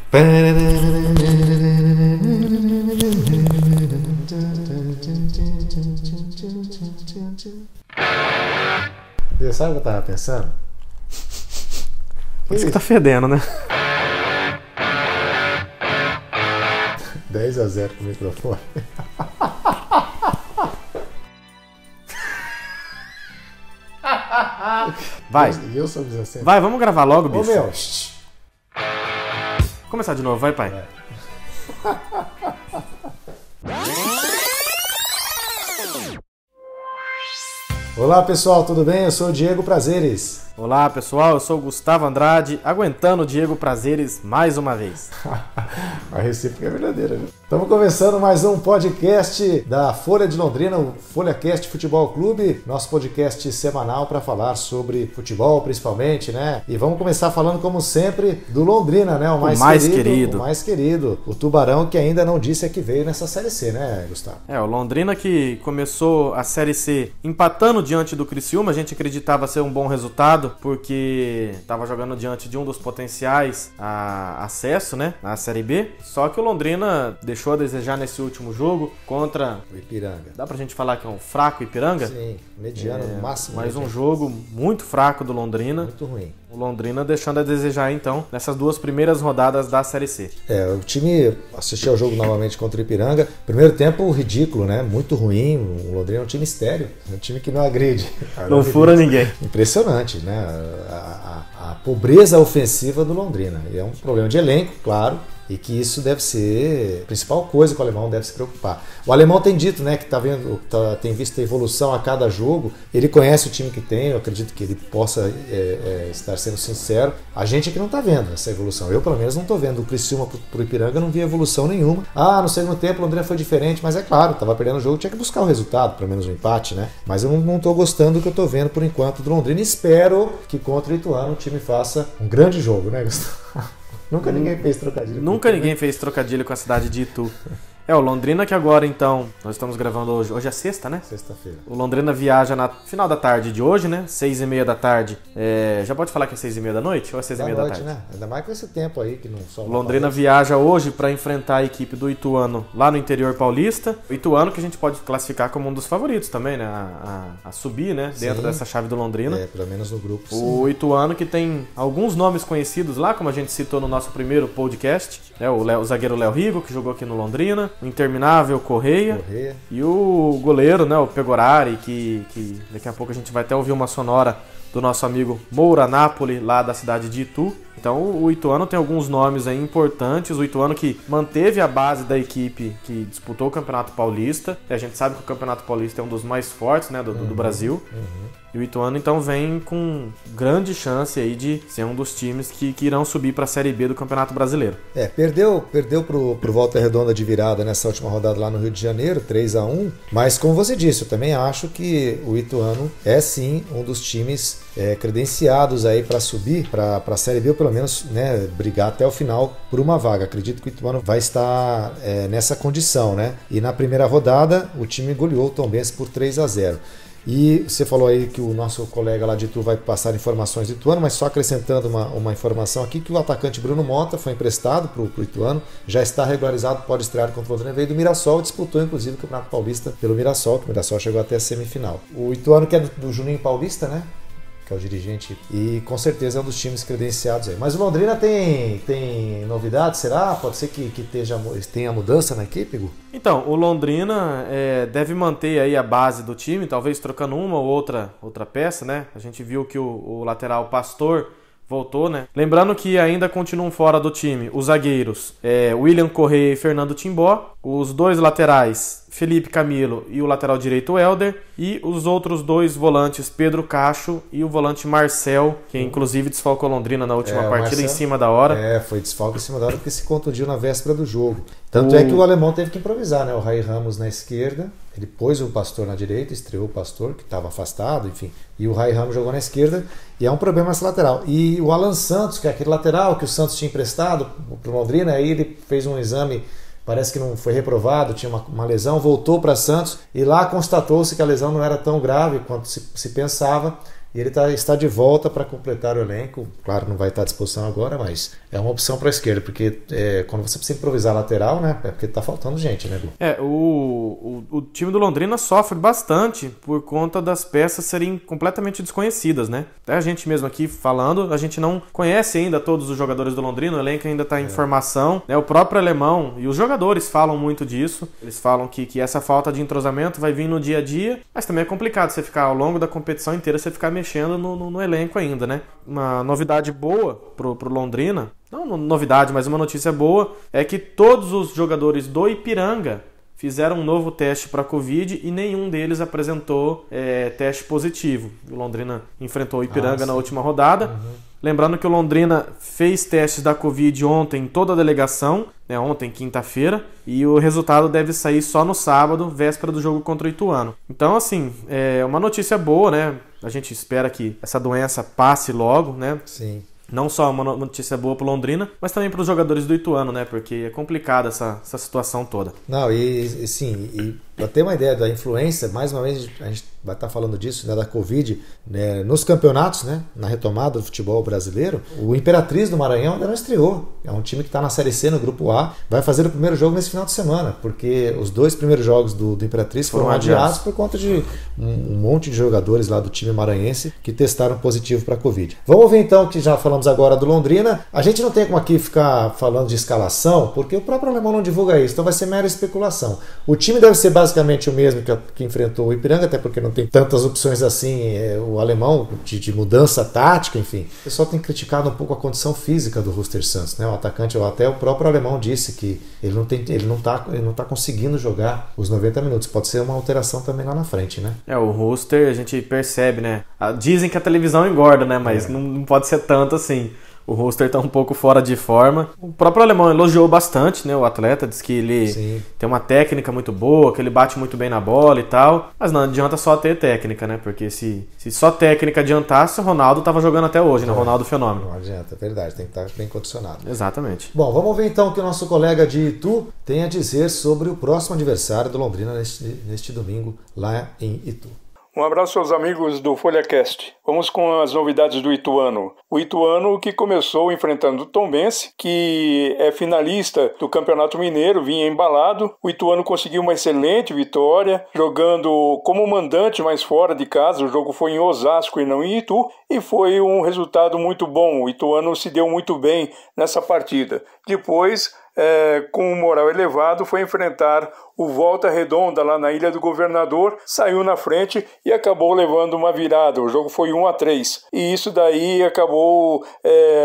Você sabe o que eu tava pensando? Isso que tá fedendo, né? 10-0 pro microfone. Vai. E eu sou 17. Vai, vamos gravar logo, Ô bicho. meu. Começar de novo, vai, pai. Vai. Olá pessoal, tudo bem? Eu sou o Diego Prazeres. Olá, pessoal, eu sou o Gustavo Andrade, aguentando o Diego Prazeres mais uma vez. A recíproca é verdadeira, né? Estamos começando mais um podcast da Folha de Londrina, o FolhaCast Futebol Clube, nosso podcast semanal para falar sobre futebol, principalmente, né? E vamos começar falando, como sempre, do Londrina, né? O mais querido. O mais querido. O Tubarão, que ainda não disse a que veio nessa Série C, né, Gustavo? O Londrina que começou a Série C empatando diante do Criciúma, a gente acreditava ser um bom resultado, porque estava jogando diante de um dos potenciais a acesso, né, na Série B. Só que o Londrina deixou a desejar nesse último jogo contra o Ipiranga. Dá pra gente falar que é um fraco Ipiranga? Sim, mediano no máximo. Mas um jogo muito fraco do Londrina. Muito ruim. O Londrina deixando a desejar, então, nessas duas primeiras rodadas da Série C. O time assistiu ao jogo novamente contra o Ipiranga. Primeiro tempo ridículo, né? Muito ruim. O Londrina é um time estéril, é um time que não agride. Não fura ninguém. Impressionante, né? A pobreza ofensiva do Londrina. E é um problema de elenco, claro. E que isso deve ser a principal coisa que o alemão deve se preocupar. O alemão tem dito, né, que tem visto a evolução a cada jogo. Ele conhece o time que tem, eu acredito que ele possa estar sendo sincero. A gente é que não está vendo essa evolução. Eu, pelo menos, não estou vendo. Do Criciúma pro Ipiranga, eu não vi evolução nenhuma. No segundo tempo o Londrina foi diferente, mas é claro, estava perdendo o jogo, tinha que buscar o resultado, pelo menos um empate, né? Mas eu não estou gostando do que eu estou vendo por enquanto do Londrina. Espero que contra o Ituano o time faça um grande jogo, né, Gustavo? Nunca ninguém fez trocadilho. Nunca ninguém fez trocadilho com a cidade de Itu. O Londrina que agora, então, nós estamos gravando hoje. Hoje é sexta, né? Sexta-feira. O Londrina viaja na final da tarde de hoje, né? 6h30 da tarde. Já pode falar que é 6h30 da noite? Ou é 6h30 da tarde? Né? Ainda mais com esse tempo aí que não só. O Londrina viaja hoje para enfrentar a equipe do Ituano lá no interior paulista. O Ituano que a gente pode classificar como um dos favoritos também, né? A subir, né? Sim. Dentro dessa chave do Londrina. Pelo menos no grupo. O sim. Ituano que tem alguns nomes conhecidos lá, como a gente citou no nosso primeiro podcast. O zagueiro Léo Rigo, que jogou aqui no Londrina. O interminável Correia. E o goleiro, né, o Pegorari, que daqui a pouco a gente vai até ouvir uma sonora do nosso amigo Moura Napoli, lá da cidade de Itu. Então o Ituano tem alguns nomes aí importantes. O Ituano que manteve a base da equipe que disputou o Campeonato Paulista. E a gente sabe que o Campeonato Paulista é um dos mais fortes, né, do Brasil. E o Ituano então vem com grande chance aí de ser um dos times que irão subir para a Série B do Campeonato Brasileiro. Perdeu pro Volta Redonda de virada nessa última rodada lá no Rio de Janeiro, 3-1. Mas como você disse, eu também acho que o Ituano é sim um dos times credenciados aí para subir para a Série B, ou pelo menos, né, brigar até o final por uma vaga. Acredito que o Ituano vai estar nessa condição, né? E na primeira rodada o time goleou o Tombense por 3-0. E você falou aí que o nosso colega lá de Itu vai passar informações do Ituano, mas só acrescentando uma informação aqui, que o atacante Bruno Mota foi emprestado para o Ituano, já está regularizado, pode estrear contra o Londrina, veio do Mirassol, disputou inclusive o Campeonato Paulista pelo Mirassol, que o Mirassol chegou até a semifinal. O Ituano que é do Juninho Paulista, né? Que é o dirigente, e com certeza é um dos times credenciados aí. Mas o Londrina tem novidades, será? Pode ser que tenha mudança na equipe, Gu? Então, o Londrina deve manter aí a base do time, talvez trocando uma ou outra peça, né? A gente viu que o lateral Pastor voltou, né? Lembrando que ainda continuam fora do time os zagueiros William Correia e Fernando Timbó, os dois laterais Felipe Camilo e o lateral direito Helder, e os outros dois volantes Pedro Cacho e o volante Marcel, que inclusive desfalcou Londrina na última partida, Marcel, em cima da hora. Foi desfalque em cima da hora porque se contundiu na véspera do jogo. Tanto é que o alemão teve que improvisar, né? O Rai Ramos na esquerda, ele pôs o Pastor na direita, estreou o Pastor, que estava afastado, enfim, e o Rai Ramos jogou na esquerda, e é um problema essa lateral. E o Alan Santos, que é aquele lateral que o Santos tinha emprestado para o Londrina, aí ele fez um exame, parece que não foi reprovado, tinha uma lesão, voltou para Santos, e lá constatou-se que a lesão não era tão grave quanto se pensava, e ele está de volta para completar o elenco. Claro, não vai estar à disposição agora, mas é uma opção para a esquerda, porque quando você precisa improvisar lateral, né, é porque tá faltando gente, né, Gu? O time do Londrina sofre bastante por conta das peças serem completamente desconhecidas, né? Até a gente mesmo aqui falando, a gente não conhece ainda todos os jogadores do Londrina, o elenco ainda está em formação, né? O próprio Alemão e os jogadores falam muito disso, eles falam que essa falta de entrosamento vai vir no dia a dia, mas também é complicado você ficar ao longo da competição inteira, você ficar mexendo no elenco ainda, né? Uma novidade boa pro Londrina, não novidade, mas uma notícia boa, é que todos os jogadores do Ipiranga fizeram um novo teste para Covid e nenhum deles apresentou teste positivo. O Londrina enfrentou o Ipiranga na última rodada. Uhum. Lembrando que o Londrina fez testes da Covid ontem em toda a delegação, né, ontem, quinta-feira, e o resultado deve sair só no sábado, véspera do jogo contra o Ituano. Então, assim, é uma notícia boa, né? A gente espera que essa doença passe logo, né? Sim. Não só uma notícia boa para o Londrina, mas também para os jogadores do Ituano, né? Porque é complicada essa situação toda. Não, e para ter uma ideia da influência, mais uma vez a gente vai estar falando disso, né, da Covid, né, nos campeonatos, né, na retomada do futebol brasileiro, o Imperatriz do Maranhão ainda não estreou. É um time que está na Série C, no Grupo A, vai fazer o primeiro jogo nesse final de semana, porque os 2 primeiros jogos do Imperatriz foram adiados por conta de um monte de jogadores lá do time maranhense que testaram positivo para a Covid. Vamos ver então, que já falamos agora do Londrina. A gente não tem como aqui ficar falando de escalação, porque o próprio Alemão não divulga isso, então vai ser mera especulação. O time deve ser basicamente o mesmo que enfrentou o Ipiranga, até porque não tem tantas opções assim, o Alemão de mudança tática, enfim. O pessoal tem criticado um pouco a condição física do Ruster Santos, né? O atacante, até o próprio Alemão disse que ele não tá conseguindo jogar os 90 minutos. Pode ser uma alteração também lá na frente, né? O Ruster, a gente percebe, né? Dizem que a televisão engorda, né? Mas não pode ser tanto assim. O Ruster tá um pouco fora de forma. O próprio Alemão elogiou bastante, né, o atleta, diz que ele tem uma técnica muito boa, que ele bate muito bem na bola e tal. Mas não adianta só ter técnica, né? Porque se só técnica adiantasse, o Ronaldo tava jogando até hoje, né? Ronaldo Fenômeno. Não adianta, é verdade, tem que estar bem condicionado. Exatamente. Bom, vamos ver então o que o nosso colega de Itu tem a dizer sobre o próximo adversário do Londrina neste domingo, lá em Itu. Um abraço aos amigos do FolhaCast. Vamos com as novidades do Ituano. O Ituano que começou enfrentando o Tombense, que é finalista do Campeonato Mineiro, vinha embalado. O Ituano conseguiu uma excelente vitória, jogando como mandante, mas fora de casa. O jogo foi em Osasco e não em Itu, e foi um resultado muito bom. O Ituano se deu muito bem nessa partida. Depois, com um moral elevado, foi enfrentar o Volta Redonda lá na Ilha do Governador, saiu na frente e acabou levando uma virada. O jogo foi 1-3 e isso daí acabou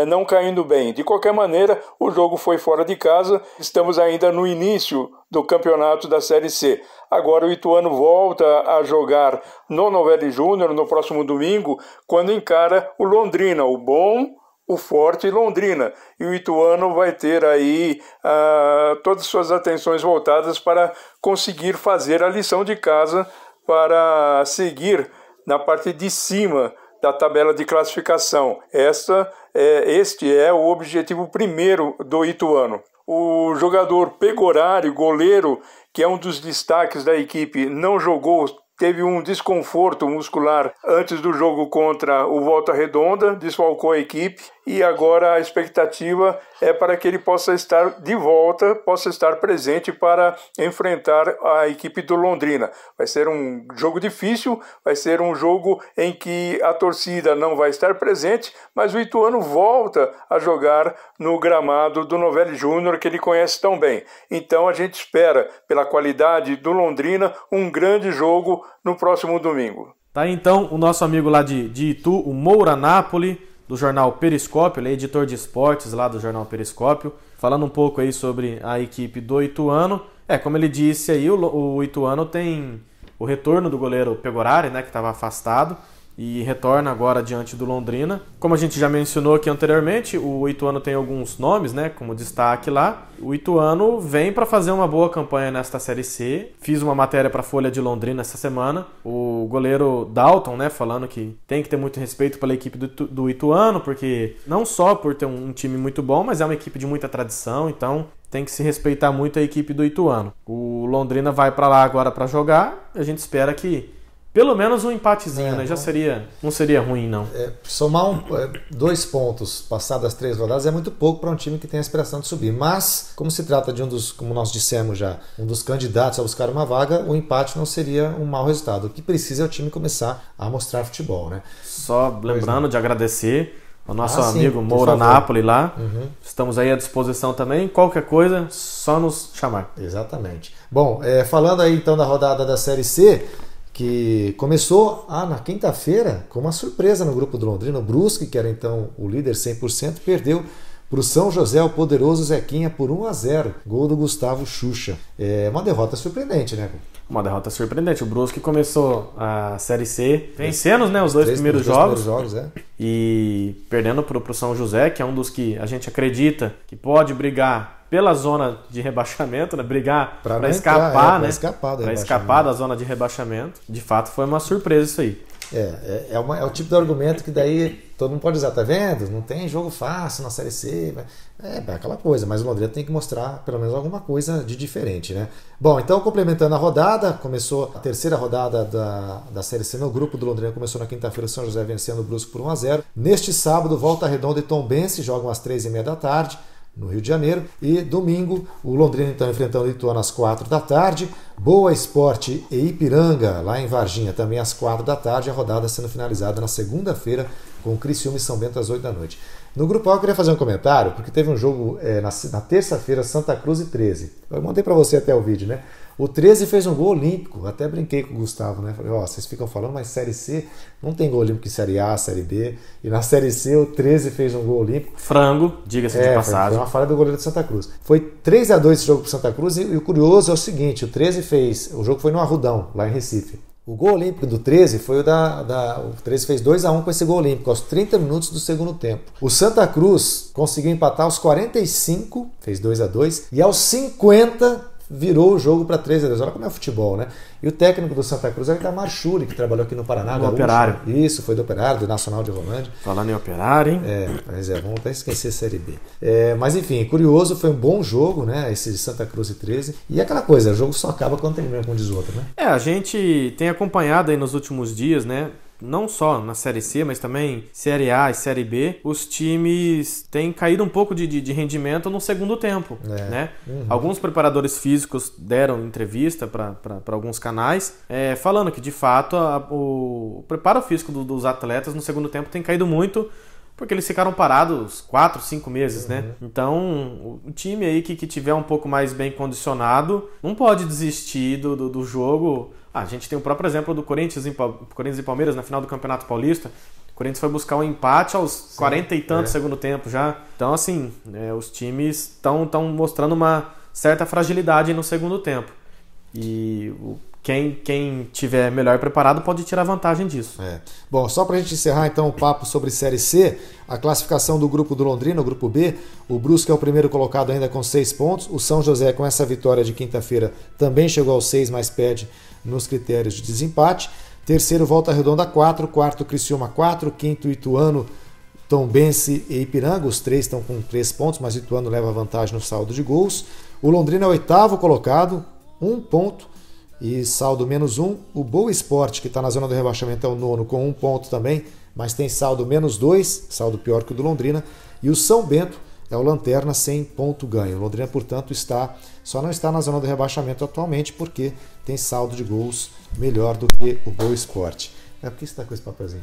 não caindo bem. De qualquer maneira, o jogo foi fora de casa. Estamos ainda no início do campeonato da Série C. Agora o Ituano volta a jogar no Novelli Júnior no próximo domingo, quando encara o Londrina, o bom, o forte Londrina, e o Ituano vai ter aí todas as suas atenções voltadas para conseguir fazer a lição de casa para seguir na parte de cima da tabela de classificação. Este é o objetivo primeiro do Ituano. O jogador Pegorari, goleiro, que é um dos destaques da equipe, não jogou, teve um desconforto muscular antes do jogo contra o Volta Redonda, desfalcou a equipe, e agora a expectativa é para que ele possa estar de volta, possa estar presente para enfrentar a equipe do Londrina. Vai ser um jogo difícil, vai ser um jogo em que a torcida não vai estar presente, mas o Ituano volta a jogar no gramado do Novelli Júnior, que ele conhece tão bem. Então a gente espera, pela qualidade do Londrina, um grande jogo no próximo domingo. Tá, então, o nosso amigo lá de Itu, o Moura Napoli, do jornal Periscópio, ele é editor de esportes lá do jornal Periscópio, falando um pouco aí sobre a equipe do Ituano. Como ele disse aí, o Ituano tem o retorno do goleiro Pegorari, né, que estava afastado, e retorna agora diante do Londrina. Como a gente já mencionou aqui anteriormente, o Ituano tem alguns nomes, né, como destaque lá. O Ituano vem para fazer uma boa campanha nesta Série C. Fiz uma matéria para a Folha de Londrina essa semana. O goleiro Dalton, né, falando que tem que ter muito respeito pela equipe do Ituano, porque não só por ter um time muito bom, mas é uma equipe de muita tradição, então tem que se respeitar muito a equipe do Ituano. O Londrina vai para lá agora para jogar, e a gente espera que pelo menos um empatezinho, né? Já não seria ruim, não. Somar 2 pontos passadas as 3 rodadas é muito pouco para um time que tem a aspiração de subir. Mas, como se trata de como nós dissemos já, um dos candidatos a buscar uma vaga, o empate não seria um mau resultado. O que precisa é o time começar a mostrar futebol, né? Só lembrando de agradecer ao nosso amigo Moura Napoli lá. Estamos aí à disposição também. Qualquer coisa, só nos chamar. Exatamente. Bom, falando aí então da rodada da Série C, que começou na quinta-feira com uma surpresa no grupo do Londrina. O Brusque, que era então o líder 100%, perdeu para o São José, o poderoso Zequinha, por 1-0. Gol do Gustavo Xuxa. É uma derrota surpreendente, né? Uma derrota surpreendente. O Brusque começou a Série C vencendo, né, os dois primeiros jogos. E perdendo para o São José, que é um dos que a gente acredita que pode brigar pela zona de rebaixamento, né? Brigar para escapar, né? Para escapar da zona de rebaixamento. De fato, foi uma surpresa isso aí. É o tipo de argumento que daí todo mundo pode usar, tá vendo? Não tem jogo fácil na Série C. É aquela coisa, mas o Londrina tem que mostrar pelo menos alguma coisa de diferente, né? Bom, então complementando a rodada, começou a terceira rodada da Série C no grupo do Londrina, começou na quinta-feira, o São José vencendo o Brusque por 1-0. Neste sábado, Volta Redonda e Tombense jogam às 3h30 da tarde. No Rio de Janeiro. E domingo, o Londrina então enfrentando o Ituano às 4 da tarde. Boa Esporte e Ipiranga, lá em Varginha, também às 4 da tarde. A rodada sendo finalizada na segunda-feira com Criciúma e São Bento às 8 da noite. No grupo A eu queria fazer um comentário, porque teve um jogo na terça-feira, Santa Cruz e 13. Eu mandei para você até o vídeo, né? O 13 fez um gol olímpico, até brinquei com o Gustavo, né? Falei, vocês ficam falando, mas Série C não tem gol olímpico em Série A, Série B. E na Série C o 13 fez um gol olímpico. Frango, diga-se de passagem. Foi uma falha do goleiro de Santa Cruz. Foi 3-2 esse jogo pro Santa Cruz e o curioso é o seguinte, o jogo foi no Arrudão, lá em Recife. O gol olímpico do 13 foi o o 13 fez 2-1 com esse gol olímpico aos 30 minutos do segundo tempo. O Santa Cruz conseguiu empatar aos 45, fez 2-2, e aos 50 virou o jogo para 3-2. Olha como é o futebol, né? E o técnico do Santa Cruz é o Itamar Schulli, que trabalhou aqui no Paraná. Do Operário. Isso, foi do Operário, do Nacional de Rolândia. Falando em Operário, hein? Vamos até esquecer a Série B. Mas enfim, curioso, foi um bom jogo, né? Esse Santa Cruz e 13. E aquela coisa, o jogo só acaba quando termina, como diz o outro, né? A gente tem acompanhado aí nos últimos dias, né? Não só na Série C, mas também Série A e Série B, os times têm caído um pouco de rendimento no segundo tempo, né? Alguns preparadores físicos deram entrevista para alguns canais, falando que de fato o preparo físico dos atletas no segundo tempo tem caído muito, porque eles ficaram parados 4, 5 meses, né? Então, o time aí que tiver um pouco mais bem condicionado não pode desistir do jogo. A gente tem o próprio exemplo do Corinthians e Palmeiras na final do Campeonato Paulista. O Corinthians foi buscar um empate aos 40 e tantos segundo tempo já. Então, assim, os times estão mostrando uma certa fragilidade no segundo tempo. E quem tiver melhor preparado pode tirar vantagem disso. Bom, só para a gente encerrar então o papo sobre Série C, a classificação do grupo do Londrina, o grupo B, o Brusque é o primeiro colocado ainda com 6 pontos, o São José com essa vitória de quinta-feira também chegou aos 6, mas perde nos critérios de desempate. Terceiro, Volta Redonda 4, quarto, Criciúma 4, quinto, Ituano, Tombense e Ipiranga, os 3 estão com 3 pontos, mas Ituano leva vantagem no saldo de gols. O Londrina é o oitavo colocado, 1 ponto e saldo -1. O Boa Esporte, que está na zona do rebaixamento, é o nono com 1 ponto também, mas tem saldo -2, saldo pior que o do Londrina. E o São Bento é o lanterna sem ponto ganho. O Londrina, portanto, só não está na zona do rebaixamento atualmente porque tem saldo de gols melhor do que o Boa Esporte. Por que você está com esse papelzinho?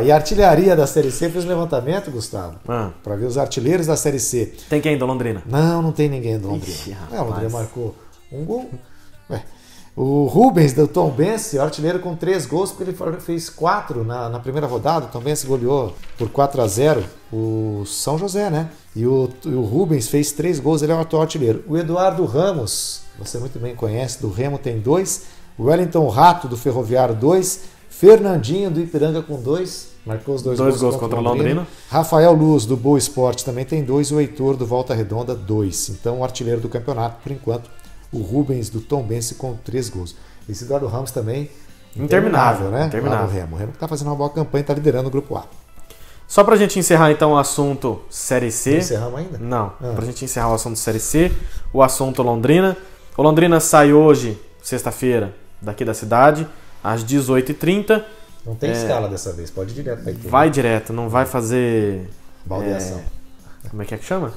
E a artilharia da Série C fez um levantamento, Gustavo, para ver os artilheiros da Série C. Tem quem do Londrina? Não tem ninguém do Londrina. O Londrina marcou um gol. O Rubens do Tombense, o artilheiro com 3 gols, porque ele fez 4 na primeira rodada. O Tombense goleou por 4-0 o São José, né? E o Rubens fez 3 gols, ele é o atual artilheiro. O Eduardo Ramos, você muito bem conhece, do Remo, tem 2. O Wellington Rato, do Ferroviário, 2. Fernandinho, do Ipiranga, com 2. Marcou os 2 gols contra o Londrina. Rafael Luz, do Boa Esporte, também tem 2. E o Heitor, do Volta Redonda, 2. Então, o artilheiro do campeonato, por enquanto, o Rubens do Tombense com 3 gols. Esse Eduardo Ramos também interminável, né? Interminável. O Remo que está fazendo uma boa campanha, está liderando o grupo A. Só pra gente encerrar então o assunto Série C. Não encerramos ainda? Não. Pra gente encerrar o assunto Série C, o assunto Londrina. O Londrina sai hoje, sexta-feira, daqui da cidade. às 18h30. Não tem escala dessa vez, pode ir direto para Itu. Vai direto, não vai fazer... baldeação. Como é que chama?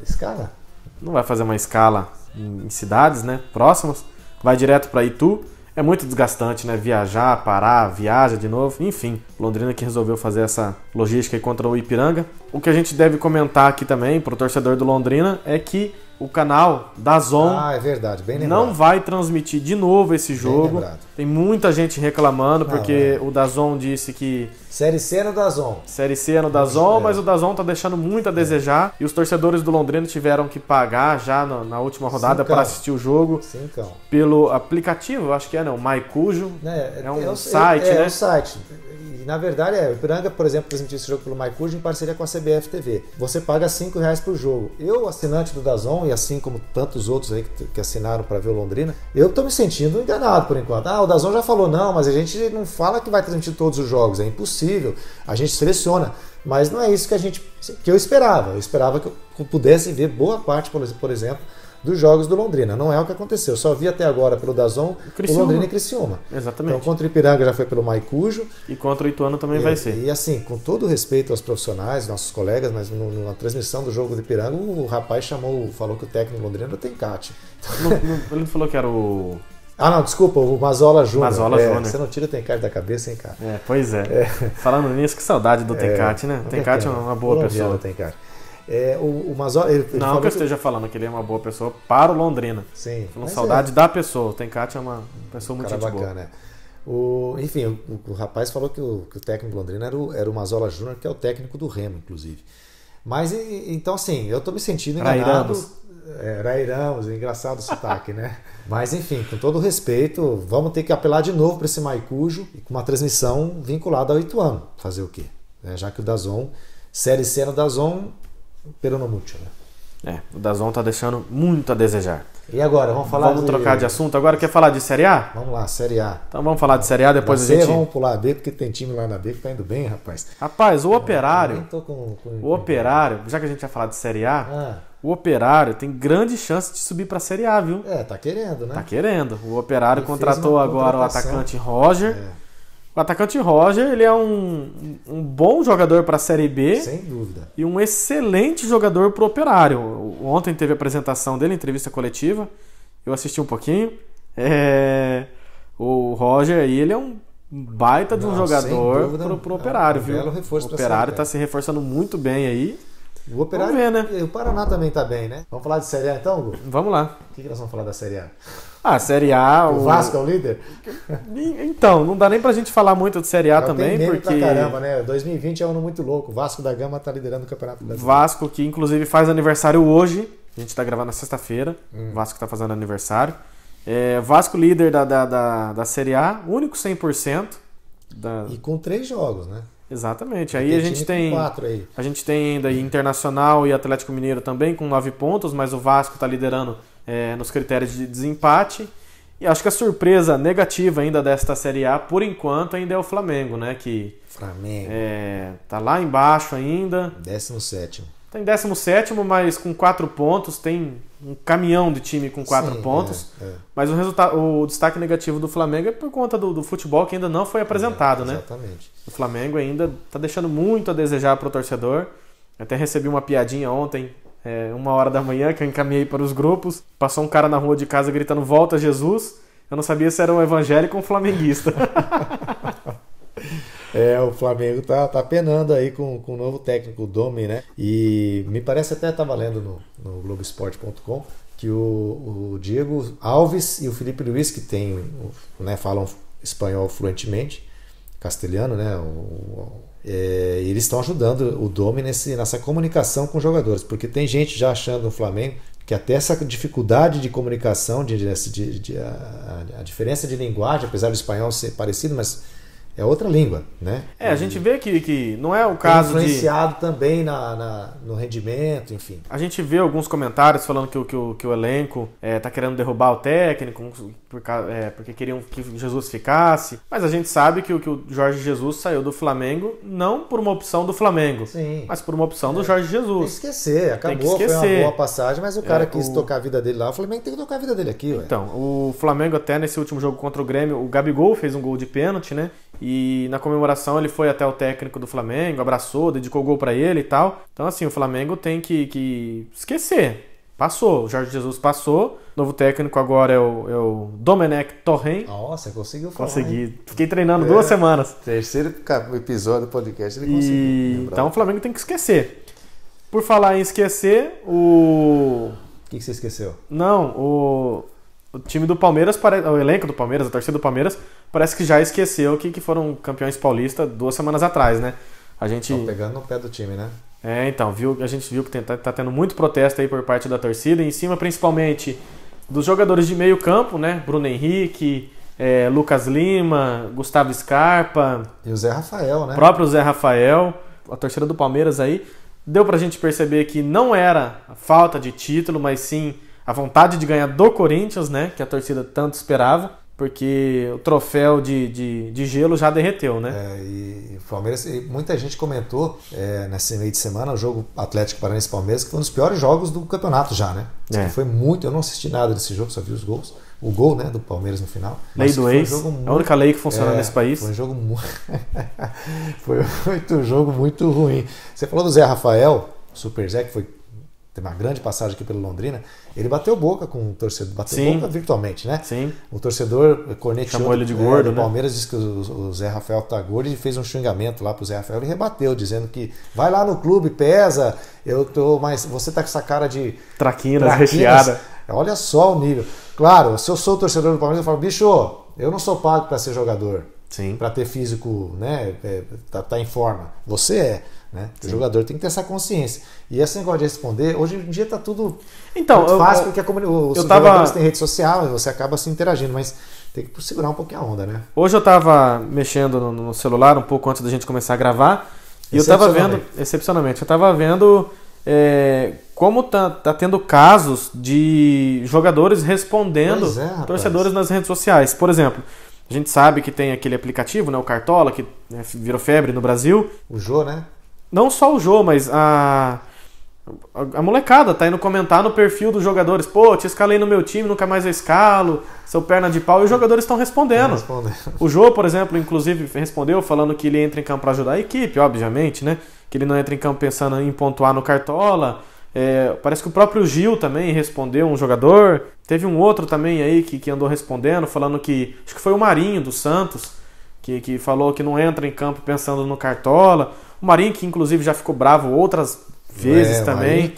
Escala? Não vai fazer uma escala em cidades, né, próximas. Vai direto para Itu. É muito desgastante, né? Viajar, parar, viaja de novo. Enfim, Londrina que resolveu fazer essa logística aí contra o Ipiranga. O que a gente deve comentar aqui também, pro torcedor do Londrina, é que o canal DAZN é verdade, bem lembrado. Não vai transmitir de novo esse jogo. Tem muita gente reclamando, porque o DAZN disse que... Série C no DAZN. Série C no DAZN, mas o DAZN tá deixando muito a desejar. E os torcedores do Londrina tiveram que pagar já na última rodada para assistir o jogo. Pelo aplicativo, eu acho que o MyCujo. É um site, né? É um site. E, na verdade, o Ipiranga, por exemplo, transmitiu esse jogo pelo MyCujo em parceria com a CBF TV. Você paga R$5 por jogo. Eu, assinante do DAZN, e assim como tantos outros aí que assinaram para ver o Londrina, eu tô me sentindo enganado por enquanto. O DAZN já falou, não, mas a gente não fala que vai transmitir todos os jogos, é impossível. A gente seleciona. Mas não é isso que eu esperava. Eu esperava que eu pudesse ver boa parte, por exemplo, dos jogos do Londrina. Não é o que aconteceu. Eu só vi até agora pelo DAZN o Londrina e Criciúma. Exatamente. Então contra o Ipiranga já foi pelo MyCujo. E contra o Ituano também vai ser. E assim, com todo respeito aos profissionais, nossos colegas, mas na transmissão do jogo do Ipiranga, o rapaz falou que o técnico do Londrina era o Tencate. Ele falou que era o... não, desculpa, o Mazola Júnior. Júnior. Você não tira o Tencate da cabeça, hein, cara? Pois é. Falando nisso, que saudade do Tencate, né? O Tencate é uma boa pessoa. O Mazola, ele não que eu esteja falando que ele é uma boa pessoa para o Londrina. Sim. Falando saudade da pessoa. O Tencate é uma pessoa muito bacana. Enfim, o rapaz falou que o técnico do Londrina era o Mazola Júnior, que é o técnico do Remo, inclusive. Mas, então, assim, eu tô me sentindo enganado. Rairamos, engraçado o sotaque, né? Mas, enfim, com todo respeito, vamos ter que apelar de novo para esse MyCujo e com uma transmissão vinculada ao Ituano. Fazer o quê? Já que o DAZN, Série C no DAZN, pero no mucho, né? O DAZN tá deixando muito a desejar. E agora, vamos trocar de assunto. Agora quer falar de Série A? Vamos lá, Série A. Então vamos falar de Série A, depois a gente... Vamos pular a B, porque tem time lá na B que tá indo bem, rapaz. Rapaz, o Operário... O Operário, já que a gente vai falar de Série A, o Operário tem grande chance de subir pra Série A, viu? Tá querendo, né? Tá querendo. O Operário contratou agora o atacante Roger. O atacante Roger, ele é um bom jogador para a Série B. Sem dúvida. E um excelente jogador para o Operário. Ontem teve a apresentação dele, entrevista coletiva. Eu assisti um pouquinho. O Roger aí, ele é um baita de um jogador para o Operário, viu? O Operário está se reforçando muito bem aí. O Operário, vamos ver, né? O Paraná também tá bem, né? Vamos falar de Série A então, Hugo? Vamos lá. O que nós vamos falar da Série A? A Série A... O Vasco é o líder? Então, não dá nem pra gente falar muito de Série A também, tem porque... Pra caramba, né? 2020 é um ano muito louco. O Vasco da Gama tá liderando o Campeonato Brasileiro. Vasco, que inclusive faz aniversário hoje. A gente tá gravando na sexta-feira. Vasco tá fazendo aniversário. Vasco líder da Série A, único 100%. E com 3 jogos, né? Exatamente. Aí a gente tem 4 aí. A gente tem ainda Internacional e Atlético Mineiro também com 9 pontos, mas o Vasco está liderando nos critérios de desempate. E acho que a surpresa negativa ainda desta Série A, por enquanto, ainda é o Flamengo, né? Que tá lá embaixo ainda. 17º. Tá em 17º, mas com 4 pontos. Tem um caminhão de time com 4 pontos. Mas o destaque negativo do Flamengo é por conta do futebol que ainda não foi apresentado, né? Exatamente. O Flamengo ainda tá deixando muito a desejar para o torcedor. Até recebi uma piadinha ontem, 1h da manhã, que eu encaminhei para os grupos. Passou um cara na rua de casa gritando "Volta Jesus". Eu não sabia se era um evangélico ou um flamenguista. O Flamengo tá penando aí com o novo técnico, o Domi, né? E me parece, até estava lendo no Globoesporte.com, que o Diego Alves e o Felipe Luiz, que falam espanhol fluentemente, castelhano, né? Eles estão ajudando o Domi nessa comunicação com os jogadores, porque tem gente já achando no Flamengo que até essa dificuldade de comunicação, a diferença de linguagem, apesar do espanhol ser parecido, mas é outra língua, né? A gente vê que não é o caso influenciado também no rendimento, enfim. A gente vê alguns comentários falando que o elenco tá querendo derrubar o técnico porque queriam que Jesus ficasse, mas a gente sabe que o Jorge Jesus saiu do Flamengo não por uma opção do Flamengo, sim, mas por uma opção do Jorge Jesus. Tem que esquecer, acabou, foi uma boa passagem, mas o cara quis tocar a vida dele lá, o Flamengo tem que tocar a vida dele aqui. Então, o Flamengo até nesse último jogo contra o Grêmio, o Gabigol fez um gol de pênalti, né? E na comemoração ele foi até o técnico do Flamengo, abraçou, dedicou o gol pra ele e tal. Então assim, o Flamengo tem que esquecer. Passou, o Jorge Jesus passou. O novo técnico agora é o Domenech Torrent. Nossa, conseguiu falar. Consegui. Hein? Fiquei treinando 2 semanas. Terceiro episódio do podcast ele conseguiu. Então o Flamengo tem que esquecer. Por falar em esquecer, o que você esqueceu? Não, o time do Palmeiras, o elenco do Palmeiras, a torcida do Palmeiras, parece que já esqueceu que foram campeões paulistas 2 semanas atrás, né? A gente... Estão pegando no pé do time, né? Então, a gente viu que tá tendo muito protesto aí por parte da torcida, em cima principalmente dos jogadores de meio campo, né? Bruno Henrique, Lucas Lima, Gustavo Scarpa... E o Zé Rafael, né? O próprio Zé Rafael, a torcida do Palmeiras aí. Deu pra gente perceber que não era a falta de título, mas sim a vontade de ganhar do Corinthians, né? Que a torcida tanto esperava, porque o troféu de gelo já derreteu, né? E o Palmeiras, muita gente comentou nesse meio de semana o jogo Atlético Paranaense Palmeiras, que foi um dos piores jogos do campeonato já, né? Foi muito, eu não assisti nada desse jogo, só vi os gols. O gol, né, do Palmeiras no final. Lei do ex, a única lei que funciona nesse país. Foi um jogo jogo muito ruim. Você falou do Zé Rafael, Super Zé, que tem uma grande passagem aqui pelo Londrina. Ele bateu boca com o torcedor, boca virtualmente, né? Sim. O torcedor corneteou, chamou ele de gordo, né? O Palmeiras disse que o Zé Rafael tá gordo e fez um xingamento lá pro Zé Rafael. Ele rebateu, dizendo que vai lá no clube, pesa, você tá com essa cara de traquinas recheada. Olha só o nível. Claro, se eu sou torcedor do Palmeiras, eu falo, bicho, eu não sou pago para ser jogador. Sim. Para ter físico, né? Tá em forma. Você né? O jogador tem que ter essa consciência. E esse negócio de responder, hoje em dia tá tudo muito fácil, porque os jogadores têm rede social e você acaba se interagindo, mas tem que segurar um pouquinho a onda, né? Hoje eu tava mexendo no celular um pouco antes da gente começar a gravar e eu tava vendo, excepcionalmente, como tá tendo casos de jogadores respondendo torcedores nas redes sociais. Por exemplo, a gente sabe que tem aquele aplicativo, né, o Cartola, que virou febre no Brasil. O Jô, né? Não só o Jô, mas a molecada tá indo comentar no perfil dos jogadores. Pô, te escalei no meu time, nunca mais eu escalo, seu perna de pau. E os jogadores estão respondendo. O Jô, por exemplo, inclusive respondeu falando que ele entra em campo para ajudar a equipe, obviamente, né? Que ele não entra em campo pensando em pontuar no Cartola. Parece que o próprio Gil também respondeu, um jogador. Teve um outro também aí que andou respondendo, falando que... Acho que foi o Marinho, do Santos, que falou que não entra em campo pensando no Cartola. O Marinho, que inclusive já ficou bravo outras vezes também,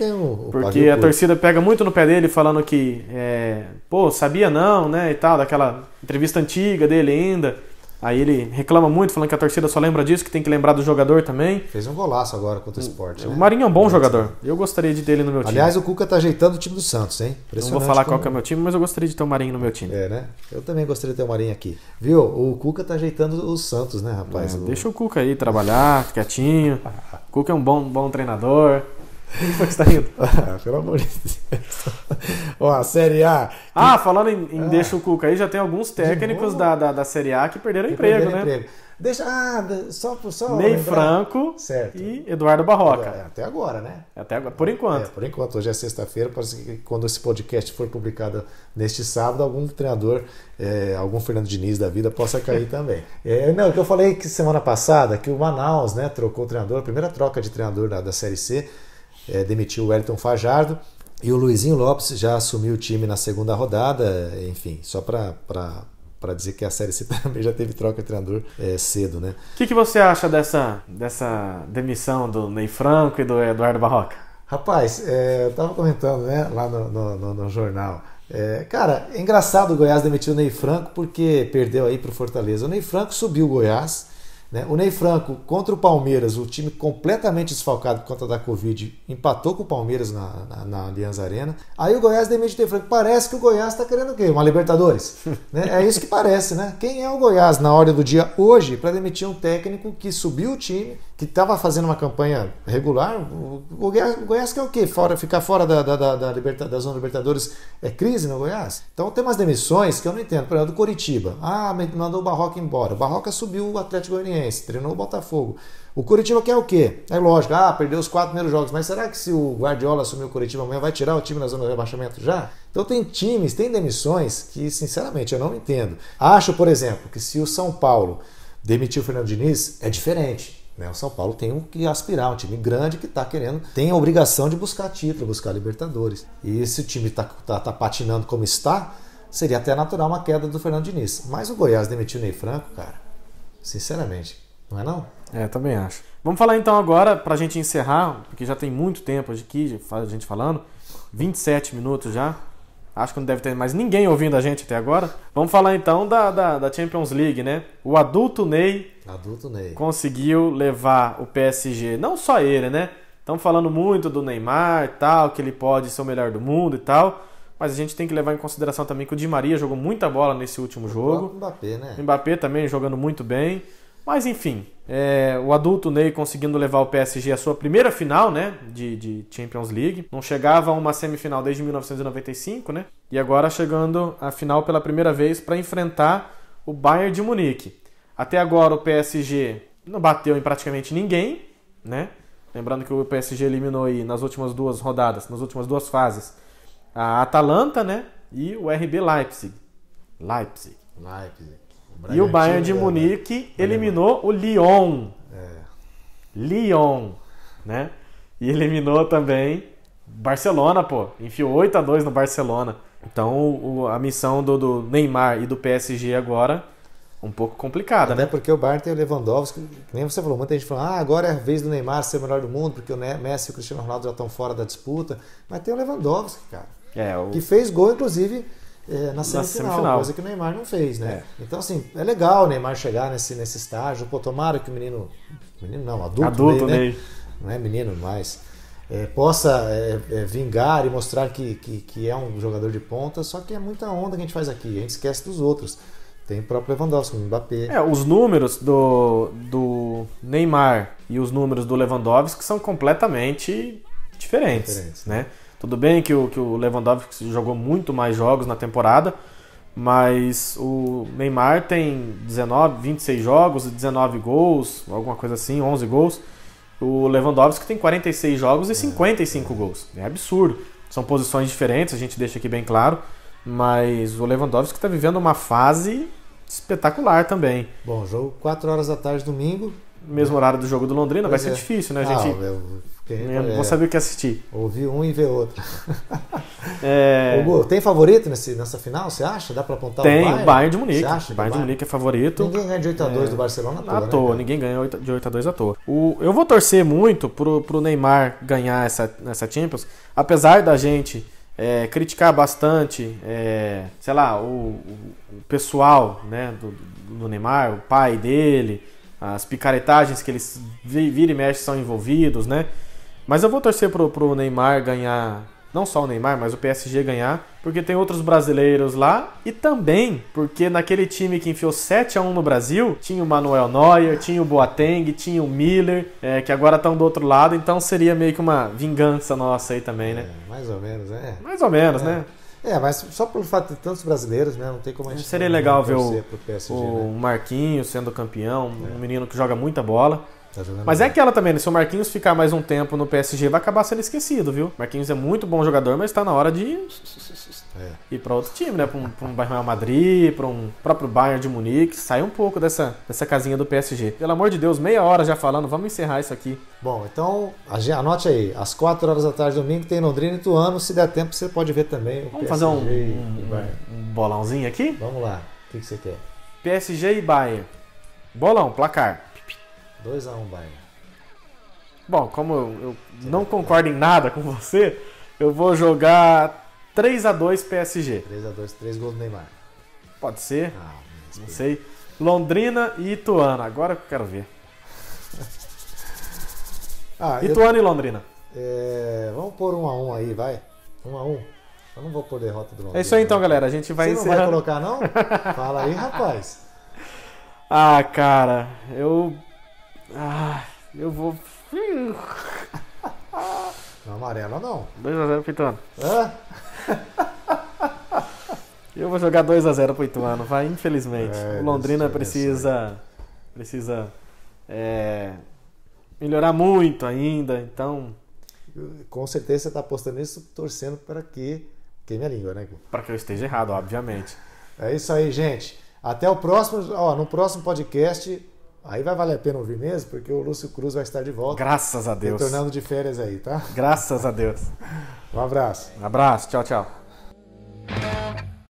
porque a torcida pega muito no pé dele, falando que sabia não, né, e tal, daquela entrevista antiga dele ainda. Aí ele reclama muito, falando que a torcida só lembra disso, que tem que lembrar do jogador também. Fez um golaço agora contra o Sport, né? O Marinho é um bom jogador. Eu gostaria de ter ele no meu time. Aliás, o Cuca tá ajeitando o time do Santos, hein? Não vou falar qual que é o meu time, mas eu gostaria de ter o Marinho no meu time. Né? Eu também gostaria de ter o Marinho aqui. Viu? O Cuca tá ajeitando o Santos, né, rapaz? Deixa o Cuca aí trabalhar, quietinho. O Cuca é um bom treinador. O que foi que você tá rindo? Pelo amor de Deus. Ó, a Série A. Falando em deixa o Cuca aí, já tem alguns técnicos da Série A que perderam emprego, né? Deixa. Só Ney Franco e Eduardo Barroca. Até agora, né? Até agora, por enquanto. Por enquanto. Hoje é sexta-feira, parece que quando esse podcast for publicado neste sábado, algum treinador, algum Fernando Diniz da vida possa cair também. O que eu falei que semana passada, que o Manaus, né, trocou o treinador, a primeira troca de treinador da Série C, demitiu o Wellington Fajardo e o Luizinho Lopes já assumiu o time na segunda rodada, enfim, só para dizer que a Série C também já teve troca de treinador cedo, né? O que você acha dessa demissão do Ney Franco e do Eduardo Barroca? Rapaz, eu tava comentando, né, lá no jornal. Cara, é engraçado o Goiás demitir o Ney Franco porque perdeu aí pro Fortaleza. O Ney Franco subiu o Goiás, né? O Ney Franco contra o Palmeiras, o time completamente desfalcado por conta da Covid, empatou com o Palmeiras na Allianz Arena. Aí o Goiás demite o Ney Franco. Parece que o Goiás está querendo o quê? Uma Libertadores? Né? É isso que parece, né? Quem é o Goiás na hora do dia hoje para demitir um técnico que subiu o time, que estava fazendo uma campanha regular? O Goiás quer o quê? Ficar fora da Zona Libertadores é crise no Goiás? Então tem umas demissões que eu não entendo. Por exemplo, do Coritiba. Mandou o Barroca embora. O Barroca subiu o Atlético Goianiense, treinou o Botafogo. O Coritiba quer o quê? É lógico, perdeu os 4 primeiros jogos, mas será que se o Guardiola assumir o Coritiba amanhã vai tirar o time na zona de rebaixamento já? Então tem demissões que, sinceramente, eu não entendo. Acho, por exemplo, que se o São Paulo demitir o Fernando Diniz, é diferente. Né? O São Paulo tem que aspirar, um time grande que está querendo, tem a obrigação de buscar título, buscar Libertadores. E se o time está patinando como está, seria até natural uma queda do Fernando Diniz. Mas o Goiás demitiu o Ney Franco, cara, sinceramente, não é não? Também acho. Vamos falar então agora, pra gente encerrar, porque já tem muito tempo aqui, a gente falando, 27 minutos já, acho que não deve ter mais ninguém ouvindo a gente até agora. Vamos falar então da Champions League, né? O adulto Ney conseguiu levar o PSG, não só ele, né? Estamos falando muito do Neymar e tal, que ele pode ser o melhor do mundo e tal, mas a gente tem que levar em consideração também que o Di Maria jogou muita bola nesse último jogo. O Mbappé, né? O Mbappé também jogando muito bem. Mas enfim, o adulto Ney conseguindo levar o PSG à sua primeira final, né, de Champions League. Não chegava a uma semifinal desde 1995, né? E agora chegando à final pela primeira vez para enfrentar o Bayern de Munique. Até agora o PSG não bateu em praticamente ninguém, né? Lembrando que o PSG eliminou aí nas últimas 2 rodadas, nas últimas 2 fases, a Atalanta, né? E o RB Leipzig. E o Bayern de Munique eliminou o Lyon. Lyon, né? E eliminou também Barcelona, enfiou 8-2 no Barcelona. Então a missão do Neymar e do PSG agora um pouco complicada, até né? porque o Bayern tem o Lewandowski, que nem você falou, muita gente falou, agora é a vez do Neymar ser o melhor do mundo, porque o Messi e o Cristiano Ronaldo já estão fora da disputa. Mas tem o Lewandowski, cara, que fez gol, inclusive, na semifinal, coisa que o Neymar não fez, né? Então, assim, é legal o Neymar chegar nesse estágio. Tomara que o menino não, adulto Ney, né? Não é menino mais, possa vingar e mostrar que é um jogador de ponta. Só que é muita onda que a gente faz aqui, a gente esquece dos outros. Tem o próprio Lewandowski, o Mbappé. Os números do Neymar e os números do Lewandowski são completamente diferentes, né? Tudo bem que o Lewandowski jogou muito mais jogos na temporada, mas o Neymar tem 26 jogos, 19 gols, alguma coisa assim, 11 gols. O Lewandowski tem 46 jogos e 55 gols. É absurdo. São posições diferentes, a gente deixa aqui bem claro, mas o Lewandowski está vivendo uma fase espetacular também. Bom, jogo 4 horas da tarde, domingo. Mesmo horário do jogo do Londrina, vai ser difícil, né? A gente não vou saber o que assistir. Ouvir um e ver outro. Tem favorito nessa final, você acha? Dá pra apontar o Bayern de Munique. O Bayern de Munique é favorito. Ninguém ganha de 8-2 do Barcelona à toa. Né, ninguém ganha de 8-2 à toa. Eu vou torcer muito pro Neymar ganhar essa Champions, apesar da gente criticar bastante, o pessoal, né, do Neymar, o pai dele, as picaretagens que eles vira e mexe são envolvidos, né? Mas eu vou torcer pro Neymar ganhar, não só o Neymar, mas o PSG ganhar, porque tem outros brasileiros lá, e também porque naquele time que enfiou 7-1 no Brasil, tinha o Manuel Neuer, tinha o Boateng, tinha o Miller, que agora estão do outro lado, então seria meio que uma vingança nossa aí também, né? Mais ou menos, Mais ou menos, né? Mas só pelo fato de tantos brasileiros, né? Não tem como a gente... Seria legal ver PSG, o Marquinhos sendo campeão, um menino que joga muita bola. Mas é aquela também, né? Se o Marquinhos ficar mais um tempo no PSG, vai acabar sendo esquecido, viu? Marquinhos é muito bom jogador, mas está na hora de ir para outro time, né? Para um Real Madrid, para um próprio Bayern de Munique, sair um pouco dessa casinha do PSG. Pelo amor de Deus, meia hora já falando, vamos encerrar isso aqui. Bom, então, anote aí, às 4 horas da tarde domingo tem Londrina e Ituano, se der tempo você pode ver também o vamos PSG fazer um bolãozinho aqui? Vamos lá, o que você quer? PSG e Bayern. Bolão, placar. 2-1 Bayern. Bom, como eu não concordo em nada com você, eu vou jogar 3-2 PSG. 3-2, 3 gols do Neymar. Pode ser, não sei. Londrina e Ituano. Agora que eu quero ver. Ituano e Londrina. Vamos pôr 1-1 aí, vai. 1-1. Eu não vou pôr derrota do Londrina. É isso aí então, galera. A gente vai encerrando. Você não vai colocar, não? Fala aí, rapaz. Cara, eu vou... Não, amarela não. 2-0 pro Ituano. Hã? Eu vou jogar 2-0 pro Ituano, vai, infelizmente. O Londrina precisa melhorar muito ainda, então... Com certeza você está apostando nisso, torcendo para que queime a língua, né? Para que eu esteja errado, obviamente. É isso aí, gente. Até o próximo, no próximo podcast, aí vai valer a pena ouvir mesmo, porque o Lúcio Cruz vai estar de volta. Graças a Deus. Retornando de férias aí, tá? Graças a Deus. Um abraço. Um abraço, tchau, tchau.